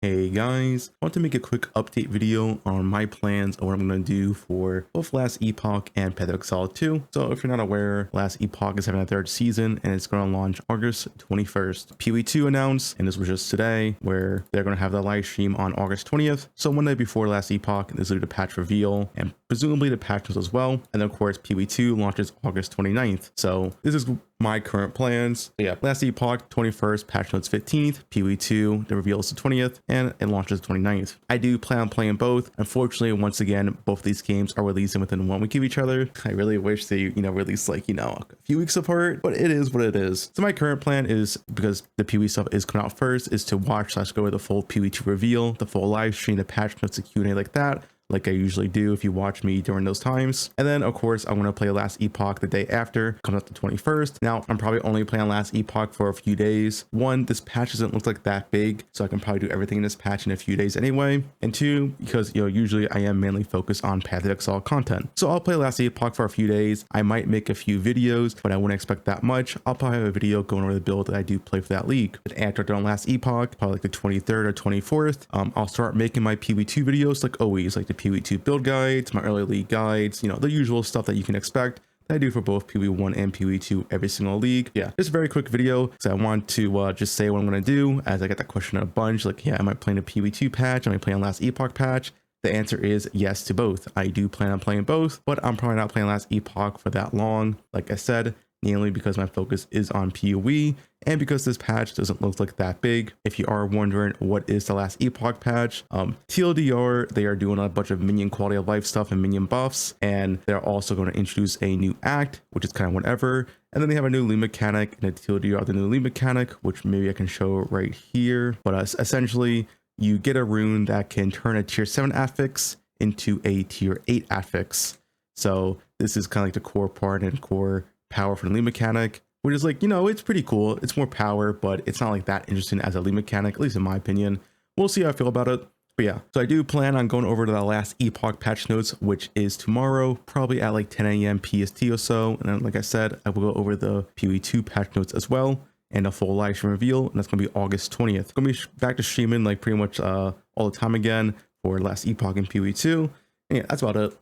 Hey guys, I want to make a quick update video on my plans on what I'm going to do for both Last Epoch and Path of Exile 2. So if you're not aware, Last Epoch is having a third season and it's going to launch August 21st. PoE2 announced, and this was just today, where they're going to have the live stream on August 20th. So one day before Last Epoch, this will be the patch reveal and presumably the patch notes as well. And then of course, PoE2 launches August 29th. So this is my current plans. So yeah, Last Epoch 21st, patch notes 15th, PoE2, the reveal is the 20th, and it launches the 29th. I do plan on playing both. Unfortunately, once again, both of these games are releasing within 1 week of each other. I really wish they, release like, a few weeks apart, but it is what it is. So my current plan is, because the PoE stuff is coming out first, is to watch / go with the full PoE2 reveal, the full live stream, the patch notes, the Q&A like that, like I usually do if you watch me during those times. And then of course I want to play Last Epoch the day after, comes out the 21st. Now I'm probably only playing Last Epoch for a few days. One, this patch doesn't look like that big, so I can probably do everything in this patch in a few days anyway. And two, because usually I am mainly focused on Path of Exile content. So I'll play Last Epoch for a few days. I might make a few videos, but I wouldn't expect that much. I'll probably have a video going over the build that I do play for that league. And after on Last Epoch, probably like the 23rd or 24th, I'll start making my PoE2 videos like always, like the PoE2 build guides, my early league guides, the usual stuff that you can expect that I do for both PoE1 and PoE2 every single league. Yeah, just a very quick video because I want to just say what I'm going to do, as I get that question a bunch, like, yeah, am I playing a PoE2 patch? Am I playing Last Epoch patch? The answer is yes to both. I do plan on playing both, but I'm probably not playing Last Epoch for that long. Like I said, mainly because my focus is on PoE and because this patch doesn't look like that big. If you are wondering what is the Last Epoch patch, TLDR, they are doing a bunch of minion quality of life stuff and minion buffs, and they're also going to introduce a new act, which is kind of whatever. And then they have a new league mechanic, and the TLDR, the new league mechanic, which maybe I can show right here. But essentially, you get a rune that can turn a tier 7 affix into a tier 8 affix. So this is kind of like the core part and core power for the league mechanic, which is like, it's pretty cool. It's more power, but it's not like that interesting as a league mechanic, at least in my opinion. We'll see how I feel about it. But yeah, so I do plan on going over to the Last Epoch patch notes, which is tomorrow, probably at like 10 a.m. PST or so. And then, like I said, I will go over the PoE2 patch notes as well, and a full live stream reveal, and that's going to be August 20th. Going to be back to streaming like pretty much all the time again for Last Epoch and PoE2. And yeah, that's about it.